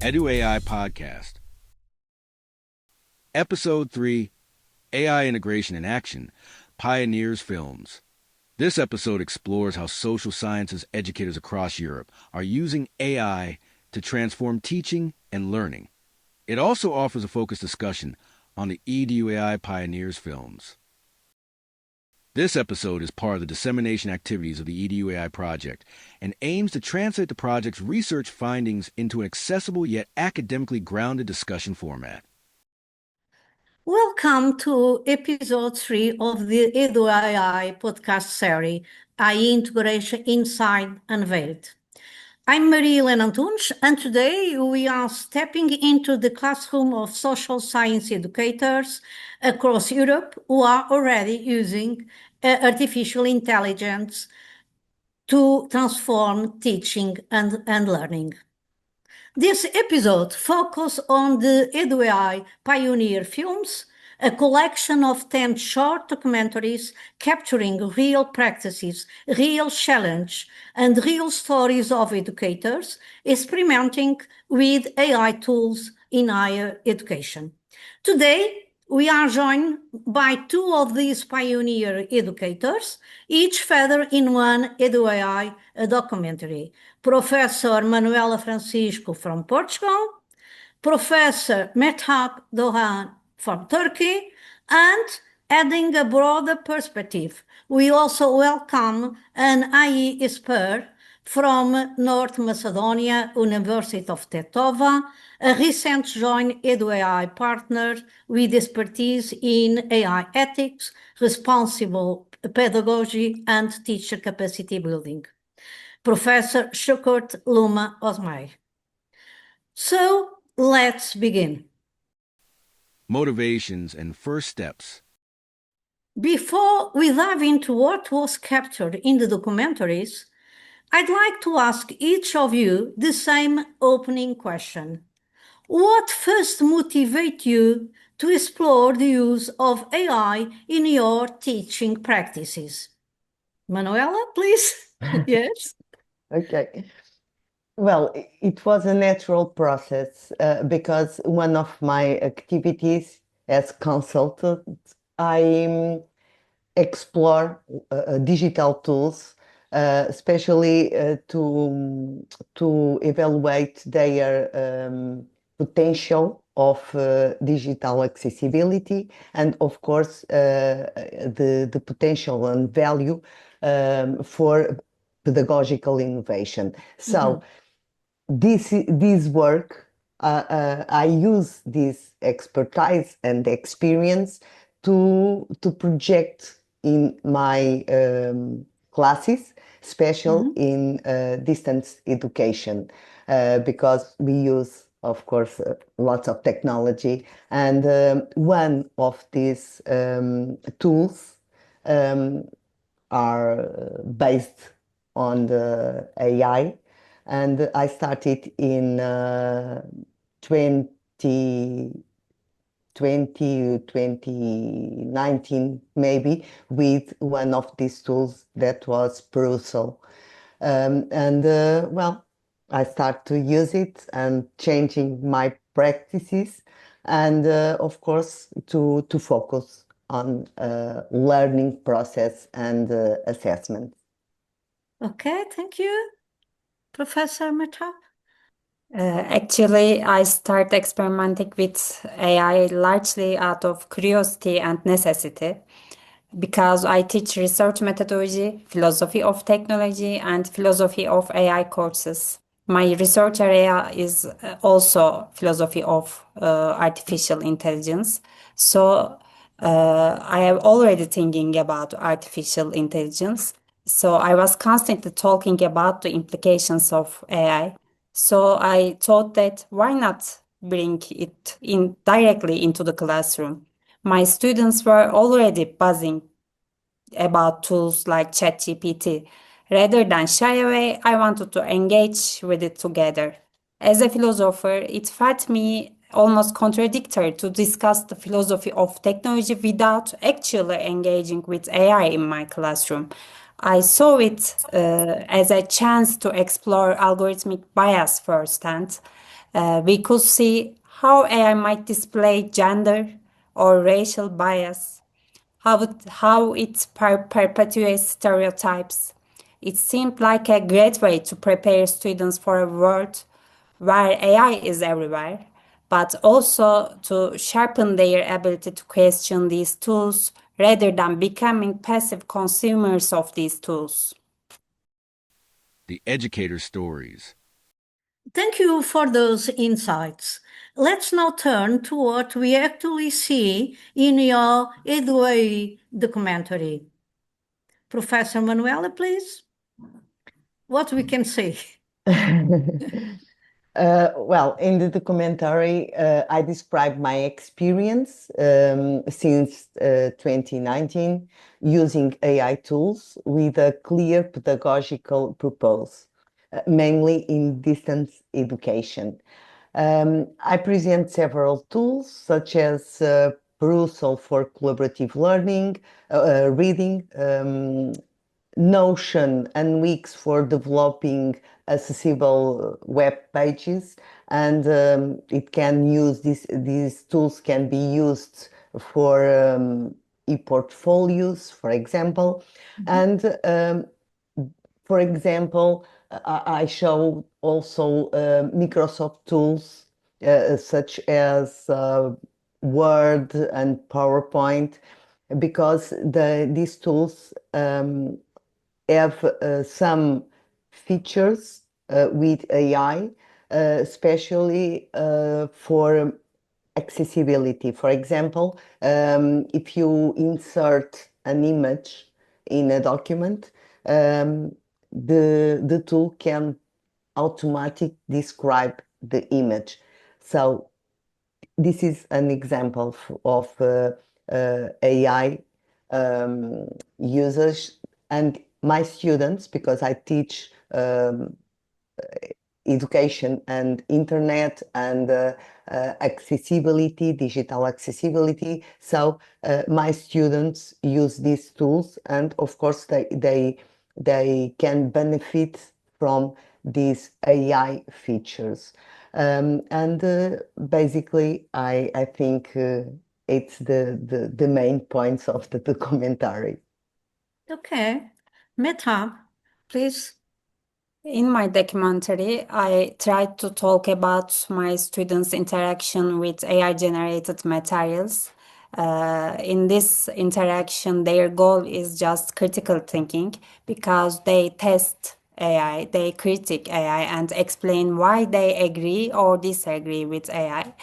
EduAI Podcast. Episode 3, AI Integration in Action, Pioneers Films. This episode explores how social sciences educators across Europe are using AI to transform teaching and learning. It also offers a focused discussion on the EduAI Pioneers Films. This episode is part of the dissemination activities of the EduAI project and aims to translate the project's research findings into an accessible yet academically grounded discussion format. Welcome to episode 3 of the EduAI podcast series, AI Integration Inside Unveiled. I'm Maria-Helena Antunes, and today we are stepping into the classroom of social science educators across Europe who are already using artificial intelligence to transform teaching and learning. This episode focuses on the EduAI Pioneer Films, a collection of 10 short documentaries capturing real practices, real challenge, and real stories of educators experimenting with AI tools in higher education. Today, we are joined by two of these pioneer educators, each featured in one EduAI documentary. Professor Manuela Francisco from Portugal, Professor Mehtap Dohan from Turkey, and adding a broader perspective, we also welcome an AI expert from North Macedonia, University of Tetova, a recent joint EduAI partner with expertise in AI ethics, responsible pedagogy, and teacher capacity building. Professor Shukurt Luma Osmai. So let's begin. Motivations and first steps. Before we dive into what was captured in the documentaries, I'd like to ask each of you the same opening question. What first motivated you to explore the use of AI in your teaching practices? Manuela, please. Yes. Okay. Well, it was a natural process because one of my activities as consultant, I explore digital tools, especially to evaluate their potential of digital accessibility and, of course, the potential and value for pedagogical innovation. So this work, I use this expertise and experience to project in my classes, especially in distance education, because we use, of course, lots of technology. And one of these tools are based on the AI. And I started in 2019 maybe with one of these tools that was Perusal. Well, I start to use it and changing my practices and of course to focus on learning process and assessment. Okay, thank you. Professor Mehtap? Actually, I started experimenting with AI largely out of curiosity and necessity because I teach research methodology, philosophy of technology, and philosophy of AI courses. My research area is also philosophy of artificial intelligence. So I am already thinking about artificial intelligence. So I was constantly talking about the implications of AI. So I thought that why not bring it in directly into the classroom? My students were already buzzing about tools like ChatGPT. Rather than shy away, I wanted to engage with it together. As a philosopher, it felt me almost contradictory to discuss the philosophy of technology without actually engaging with AI in my classroom. I saw it as a chance to explore algorithmic bias firsthand. We could see how AI might display gender or racial bias, how it perpetuates stereotypes. It seemed like a great way to prepare students for a world where AI is everywhere, but also to sharpen their ability to question these tools rather than becoming passive consumers of these tools. The educator stories. Thank you for those insights. Let's now turn to what we actually see in your EduAI documentary. Professor Manuela, please. What we can see. Well, in the documentary, I describe my experience since 2019 using AI tools with a clear pedagogical purpose, mainly in distance education. I present several tools such as perusal for collaborative learning, reading, Notion and Wix for developing accessible web pages, and it can use these tools can be used for e-portfolios, for example. And for example, I show also Microsoft tools such as Word and PowerPoint, because these tools have some features with AI, especially for accessibility. For example, if you insert an image in a document, the tool can automatically describe the image. So this is an example of AI usage, and my students, because I teach education and internet and accessibility, digital accessibility. So my students use these tools, and of course they can benefit from these AI features. And basically, I think it's the main points of the documentary. Okay. Meta, please. In my documentary, I tried to talk about my students' interaction with AI-generated materials. In this interaction, their goal is just critical thinking because they test AI, they critique AI, and explain why they agree or disagree with AI.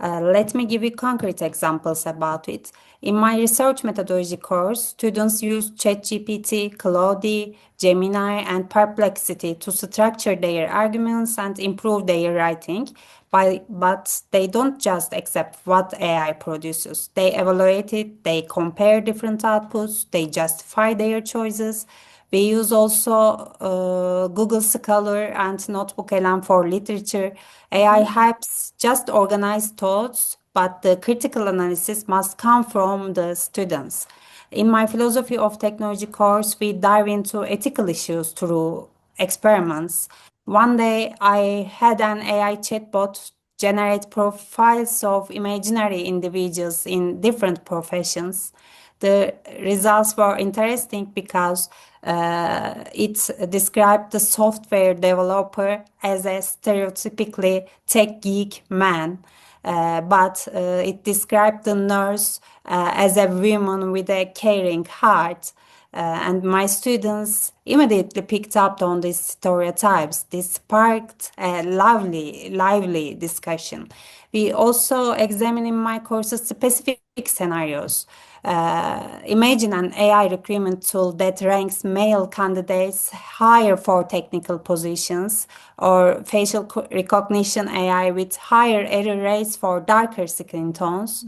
Let me give you concrete examples about it. In my research methodology course, students use ChatGPT, Claude, Gemini, and Perplexity to structure their arguments and improve their writing. But they don't just accept what AI produces. They evaluate it, they compare different outputs, they justify their choices. We use also Google Scholar and Notebook LM for literature. AI helps just organize thoughts, but the critical analysis must come from the students. In my philosophy of technology course, we dive into ethical issues through experiments. One day, I had an AI chatbot generate profiles of imaginary individuals in different professions. The results were interesting because it described the software developer as a stereotypically tech geek man, but it described the nurse as a woman with a caring heart. And my students immediately picked up on these stereotypes. This sparked a lively discussion. We also examine in my courses specific scenarios. Imagine an AI recruitment tool that ranks male candidates higher for technical positions, or facial recognition AI with higher error rates for darker skin tones.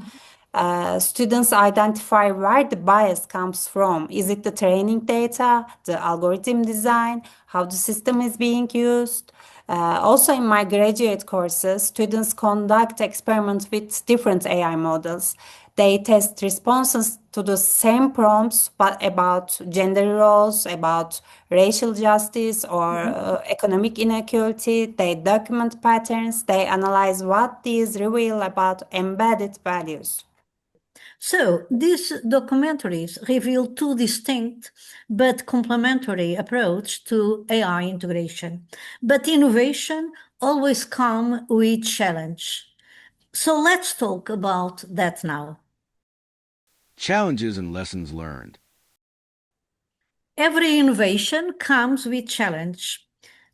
Students identify where the bias comes from. Is it the training data, the algorithm design, how the system is being used? Also, in my graduate courses, students conduct experiments with different AI models. They test responses to the same prompts, but about gender roles, about racial justice or economic inequality. They document patterns. They analyze what these reveal about embedded values. So these documentaries reveal two distinct but complementary approach to AI integration. But innovation always come with challenge. So let's talk about that now. Challenges and lessons learned. Every innovation comes with challenge,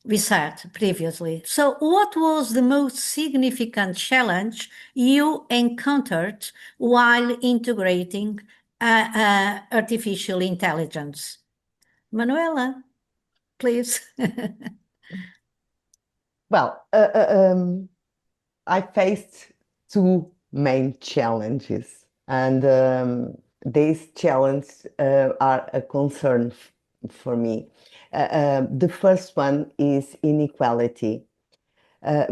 we said previously. So what was the most significant challenge you encountered while integrating artificial intelligence? Manuela, please. Well, I faced two main challenges, and these challenges are a concern for me. The first one is inequality,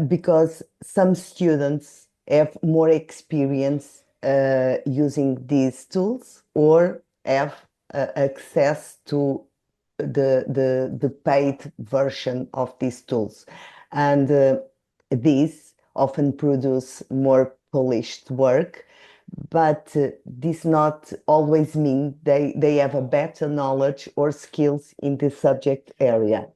because some students have more experience using these tools or have access to the paid version of these tools. And these often produce more polished work, but this not always mean they have a better knowledge or skills in the subject area.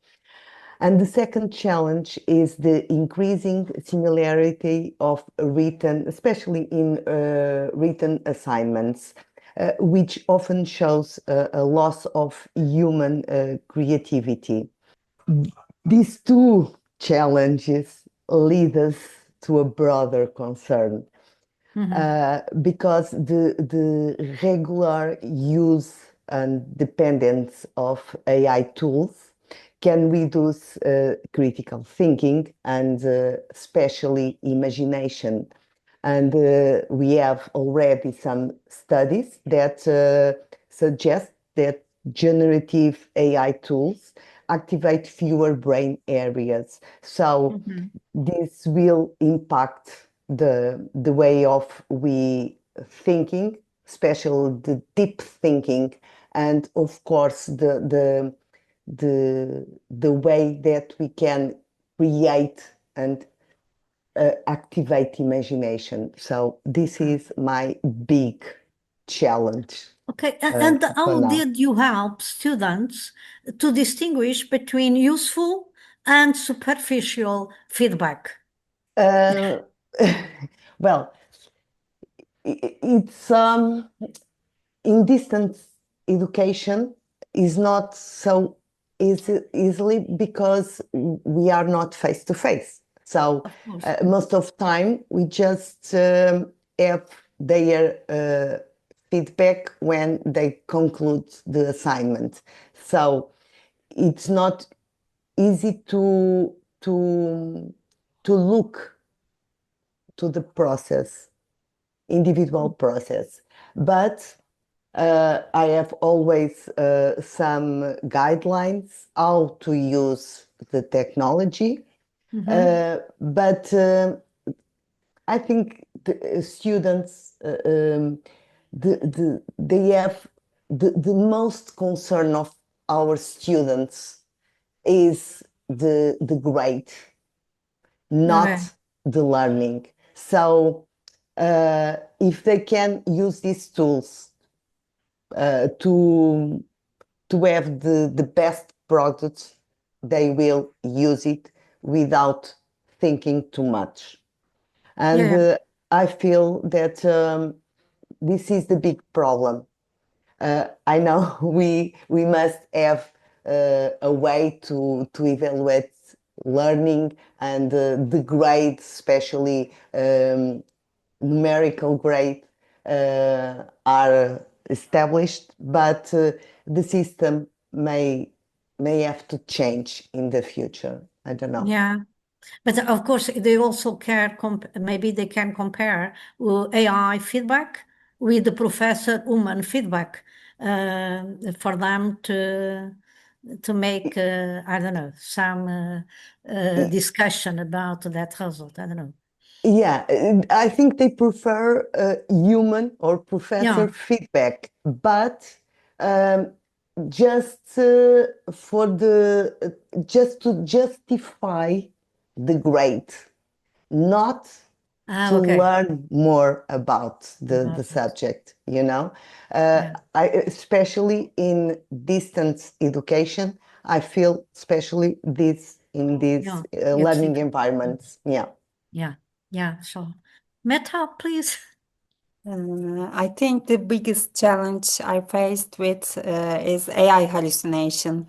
And the second challenge is the increasing similarity of written, especially in written assignments, which often shows a loss of human creativity. These two challenges lead us to a broader concern, because the regular use and dependence of AI tools can reduce critical thinking and especially imagination. And we have already some studies that suggest that generative AI tools activate fewer brain areas. So this will impact the way of we thinking, especially the deep thinking, and of course the way that we can create and activate imagination. So this is my big challenge Okay, and for how now. did you help students to distinguish between useful and superficial feedback? Uh, well, it's in distance education is not so easily because we are not face to face. So Of course. most of time we just have their feedback when they conclude the assignment. So it's not easy to look to the process, individual process, but I have always some guidelines how to use the technology. But I think the students they have the most concern of our students is the grade, Okay. not the learning. So if they can use these tools to have the best product, they will use it without thinking too much. And Yeah. I feel that this is the big problem. I know we must have a way to evaluate learning, and the grade, especially numerical grade, are established, but the system may have to change in the future. I don't know. Yeah. But of course, they also care, maybe they can compare AI feedback with the professor human feedback for them to make, I don't know, some I- discussion about that result. I don't know. Yeah, I think they prefer human or professor Yeah. feedback, but um, just for the just to justify the grade, not to Okay. learn more about the About it. subject, you know. Uh, Yeah. especially in distance education, I feel especially this in these Yeah. It's learning different. environments. Yeah. Yeah. Yeah. So, Meta, please. I think the biggest challenge I faced with is AI hallucination.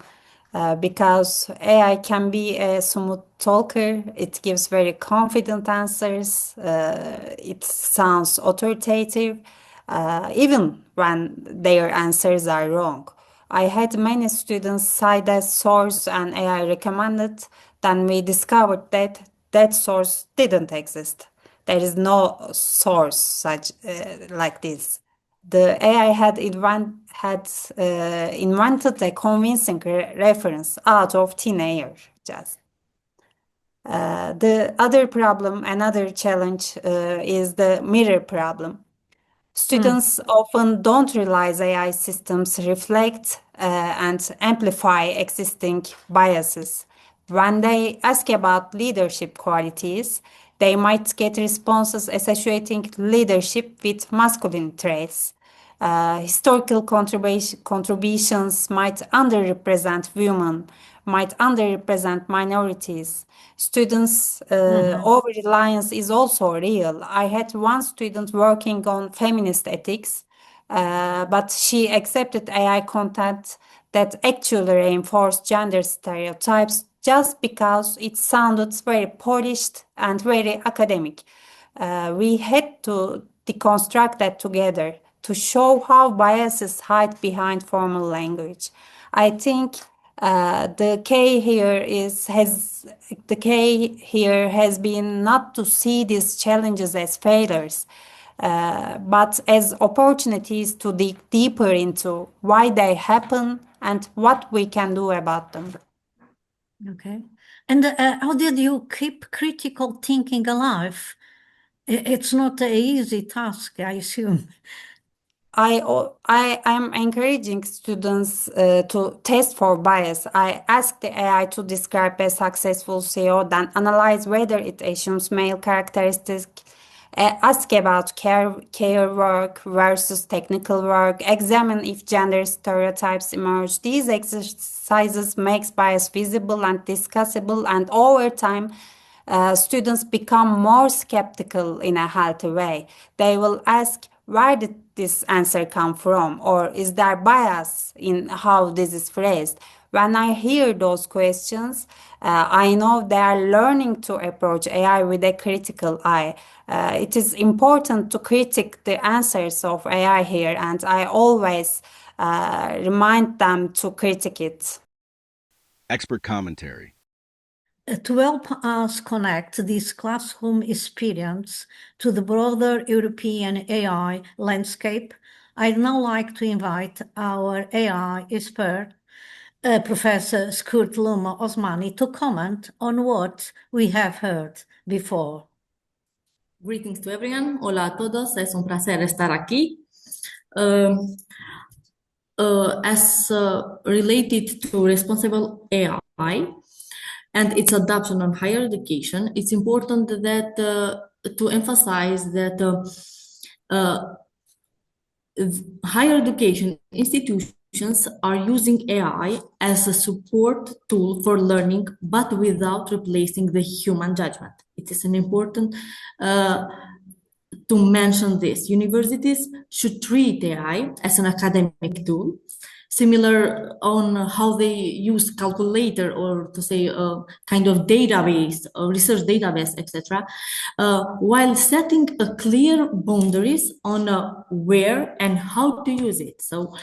Because AI can be a smooth talker, it gives very confident answers, it sounds authoritative, even when their answers are wrong. I had many students cite a source and AI recommended, then we discovered that that source didn't exist. There is no source such like this. The AI had invented a convincing reference out of thin air. Just the other problem, another challenge is the mirror problem. Students often don't realize AI systems reflect and amplify existing biases. When they ask about leadership qualities, they might get responses associating leadership with masculine traits. Historical contributions might underrepresent women, might underrepresent minorities. Students' over reliance is also real. I had one student working on feminist ethics, but she accepted AI content that actually reinforced gender stereotypes just because it sounded very polished and very academic. We had to deconstruct that together to show how biases hide behind formal language. I think the key here has been not to see these challenges as failures, but as opportunities to dig deeper into why they happen and what we can do about them. Okay. And how did you keep critical thinking alive? It's not an easy task, I assume. I am encouraging students to test for bias. I ask the AI to describe a successful CEO, then analyze whether it assumes male characteristics. Ask about care work versus technical work. Examine if gender stereotypes emerge. These exercises makes bias visible and discussable, and over time, students become more skeptical in a healthy way. They will ask, where did this answer come from? Or is there bias in how this is phrased? When I hear those questions, I know they are learning to approach AI with a critical eye. It is important to critique the answers of AI here, and I always remind them to critique it. Expert commentary. To help us connect this classroom experience to the broader European AI landscape, I'd now like to invite our AI expert, Professor Skurt Luma Osmani, to comment on what we have heard before. Greetings to everyone. Hola a todos. Es un placer estar aquí. As related to responsible AI and its adoption on higher education, it's important that to emphasize that higher education institutions are using AI as a support tool for learning, but without replacing the human judgment. It is an important to mention this. Universities should treat AI as an academic tool, similar on how they use calculator or to say a kind of database, a research database, etc., while setting a clear boundaries on where and how to use it. So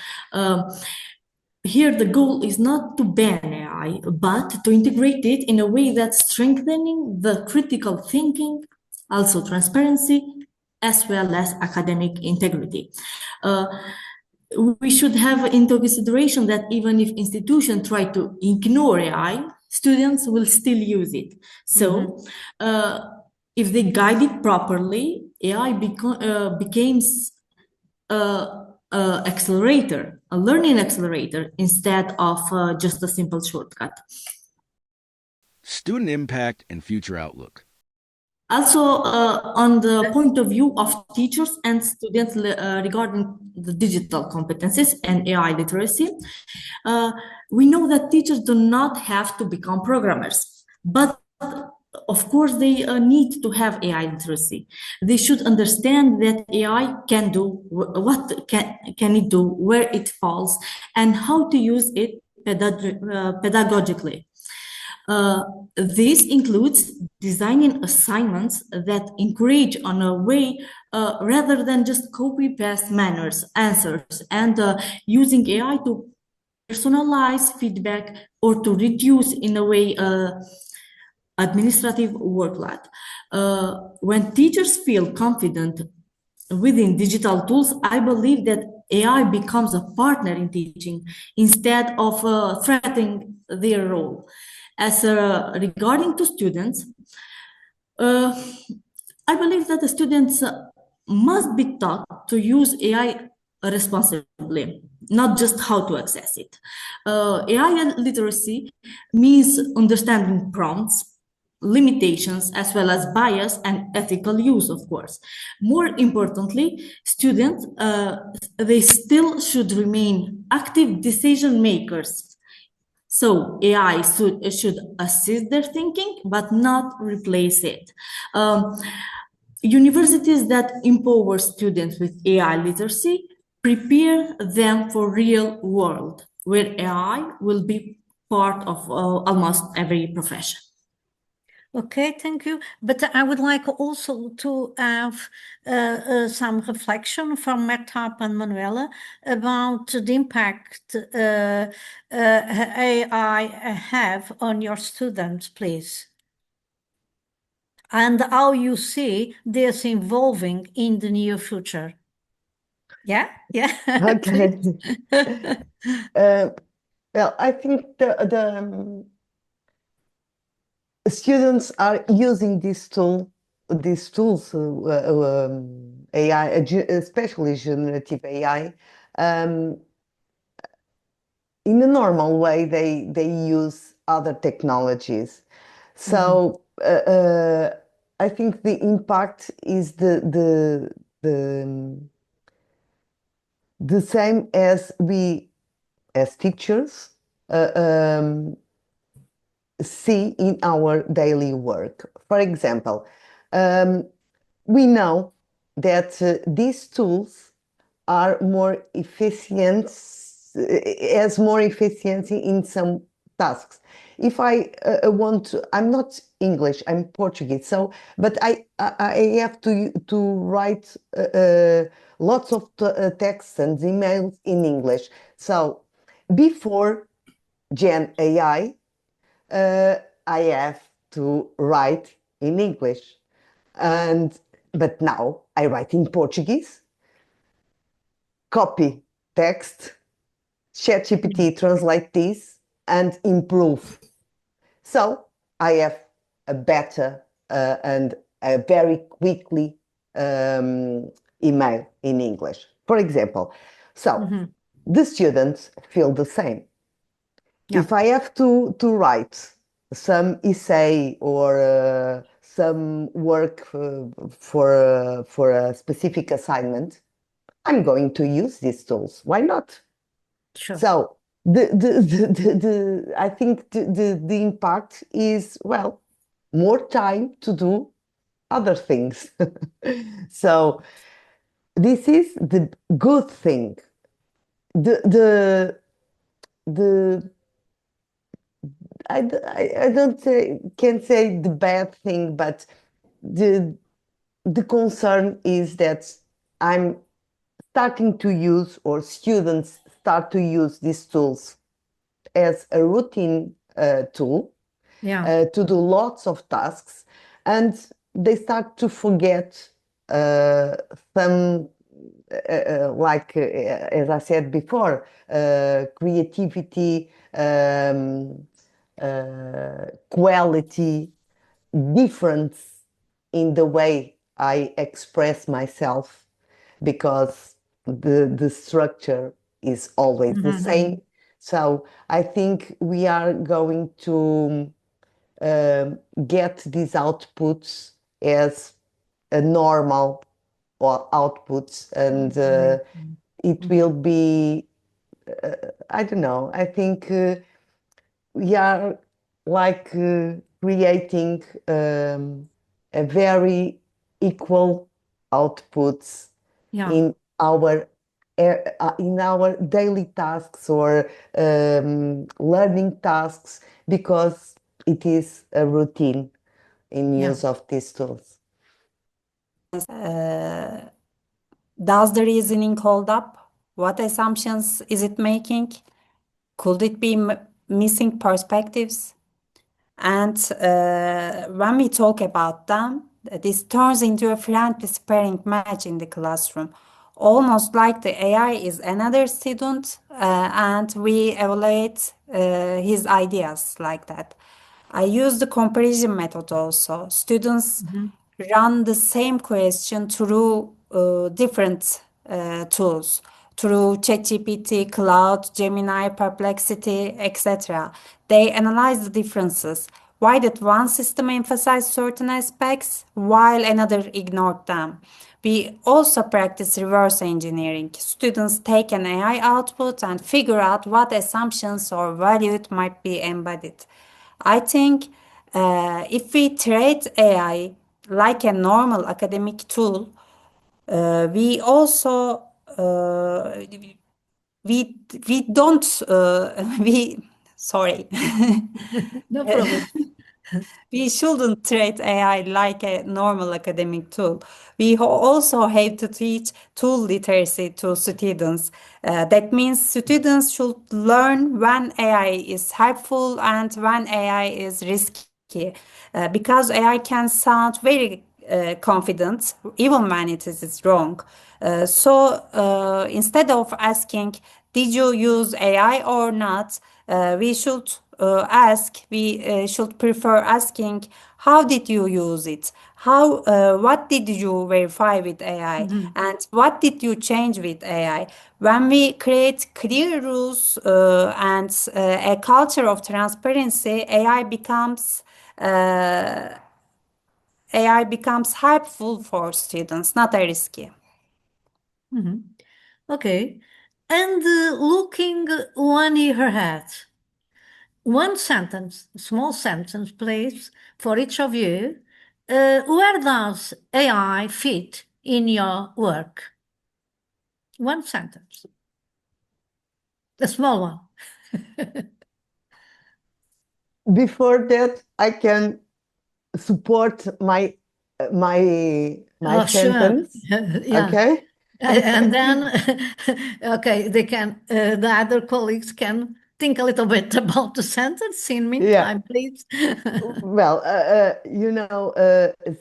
here the goal is not to ban AI, but to integrate it in a way that's strengthening the critical thinking, also transparency, as well as academic integrity. We should have into consideration that even if institutions try to ignore AI, students will still use it. So If they guide it properly, AI becomes accelerator, a learning accelerator, instead of just a simple shortcut. Student impact and future outlook. Also, on the point of view of teachers and students regarding the digital competencies and AI literacy, we know that teachers do not have to become programmers, but of course they need to have AI literacy. They should understand that AI can do what can it do, where it falls, and how to use it pedagogically. This includes designing assignments that encourage on a way rather than just copy-paste answers, and using AI to personalize feedback or to reduce in a way administrative workload. When teachers feel confident within digital tools, I believe that AI becomes a partner in teaching instead of threatening their role. As regarding to students, I believe that the students must be taught to use AI responsibly, not just how to access it. AI literacy means understanding prompts, limitations, as well as bias and ethical use, of course. More importantly, students, they still should remain active decision makers. So AI should assist their thinking, but not replace it. Universities that empower students with AI literacy prepare them for real world, where AI will be part of almost every profession. Okay, thank you. But I would like also to have some reflection from Mehtap and Manuela about the impact AI have on your students, please, and how you see this evolving in the near future. Yeah, yeah. Okay. Please. Well, I think the students are using these tools, AI, especially generative AI, in a normal way. They use other technologies. So I think the impact is the same as we, as teachers, see in our daily work. For example, we know that these tools are more efficient, has more efficiency in some tasks. If I want to, I'm not English, I'm Portuguese, so but I have to write lots of texts and emails in English. So before Gen AI, I have to write in English, but now I write in Portuguese, copy text, ChatGPT translate this, and improve. So I have a better and a very quickly email in English, for example. So the students feel the same. Yeah. If I have to write some essay or some work for a specific assignment, I'm going to use these tools. Why not? Sure. So I think the impact is, well, more time to do other things. So this is the good thing. The I don't can say the bad thing, but the concern is that I'm starting to use, or students start to use these tools as a routine tool to do lots of tasks, and they start to forget some, like as I said before, creativity, quality, difference in the way I express myself because the structure is always the same. So I think we are going to get these outputs as a normal or outputs, and it will be, I don't know, I think we are like creating a very equal outputs Yeah. in our daily tasks or learning tasks, because it is a routine in Yeah. use of these tools. Does the reasoning hold up? What assumptions is it making? Could it be missing perspectives? And when we talk about them, this turns into a friendly sparring match in the classroom, almost like the AI is another student, and we evaluate his ideas like that. I use the comparison method also. Students run the same question through different tools, through ChatGPT, Cloud, Gemini, Perplexity, etc. They analyze the differences. Why did one system emphasize certain aspects while another ignored them? We also practice reverse engineering. Students take an AI output and figure out what assumptions or value it might be embedded. I think if we treat AI like a normal academic tool, we also we don't we sorry No problem. we shouldn't treat AI like a normal academic tool. We also have to teach tool literacy to students. That means students should learn when AI is helpful and when AI is risky. Because AI can sound very confident, even when it is wrong. So instead of asking, did you use AI or not? We should prefer asking, how did you use it? What did you verify with AI? And what did you change with AI? When we create clear rules and a culture of transparency, AI becomes helpful for students, not a risky. Okay. And looking 1 year ahead, one sentence, a small sentence, please, for each of you. Where does AI fit in your work? One sentence, a small one. Before that, I can support my Oh, sure. sentence. Yeah. Okay. And then, okay, the other colleagues can think a little bit about the sentence in Yeah. meantime, please. Well,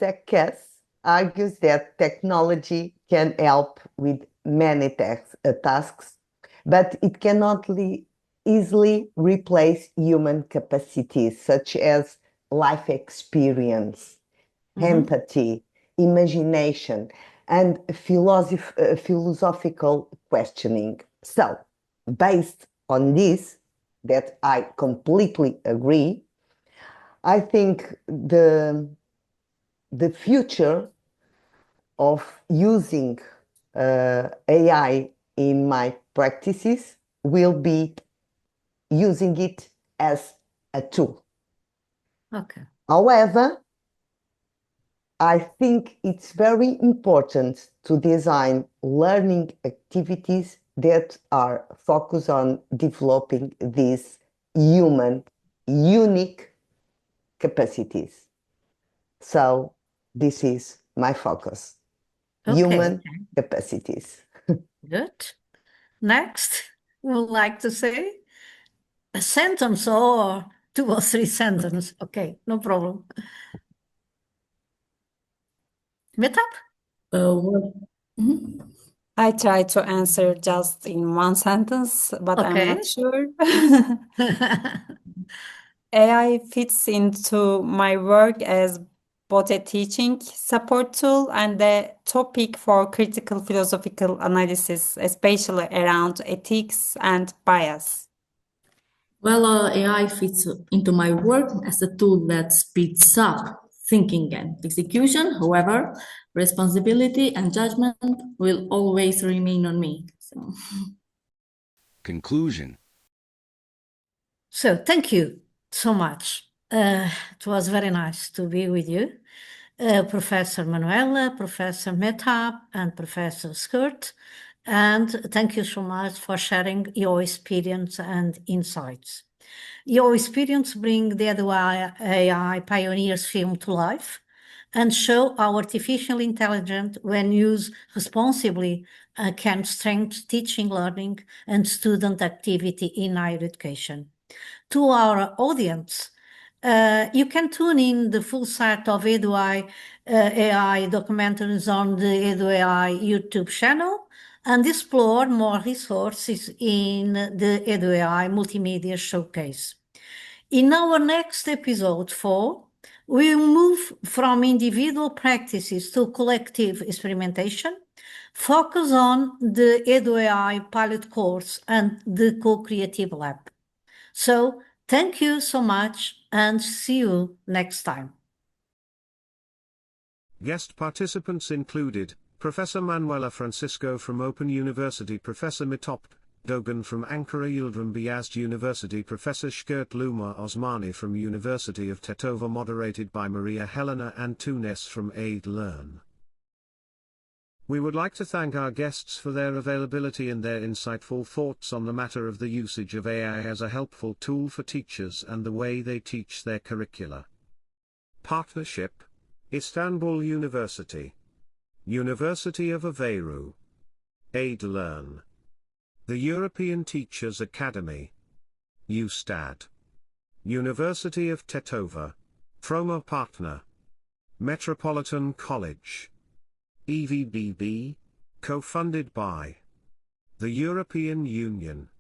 Zach Cass argues that technology can help with many tasks, but it cannot easily replace human capacities such as life experience, empathy, imagination, and philosophical questioning. So, based on this, that I completely agree, I think the future of using AI in my practices will be using it as a tool. Okay. However, I think it's very important to design learning activities that are focused on developing these human, unique capacities. So this is my focus. Okay. Human capacities. Good. Next, would like to say a sentence or 2 or 3 sentences. Okay, no problem. Meetup? Well, I try to answer just in one sentence, but I'm not Okay. sure. AI fits into my work as both a teaching support tool and a topic for critical philosophical analysis, especially around ethics and bias. Well, AI fits into my work as a tool that speeds up thinking and execution. However, responsibility and judgment will always remain on me. So. Conclusion. So thank you so much. It was very nice to be with you, Professor Manuela, Professor Mehtab, and Professor Skirt. And thank you so much for sharing your experience and insights. Your experience bring the EduAI Pioneers film to life and show how artificial intelligence, when used responsibly, can strengthen teaching, learning, and student activity in higher education. To our audience, you can tune in the full set of EduAI AI documentaries on the EduAI YouTube channel and explore more resources in the EduAI Multimedia Showcase. In our next episode 4, we will move from individual practices to collective experimentation, focus on the EduAI pilot course and the co-creative lab. So thank you so much and see you next time. Guest participants included Professor Manuela Francisco from Open University, Professor Mitop Dogan from Ankara Yildirim Beyazıt University, Professor Shkurt Luma Osmani from University of Tetova, moderated by Maria Helena Antunes from AidLearn. We would like to thank our guests for their availability and their insightful thoughts on the matter of the usage of AI as a helpful tool for teachers and the way they teach their curricula. Partnership: Istanbul University, University of Aveiro, AidLearn, the European Teachers Academy, USTAD, University of Tetova, Froma Partner, Metropolitan College, EVBB, co-funded by the European Union.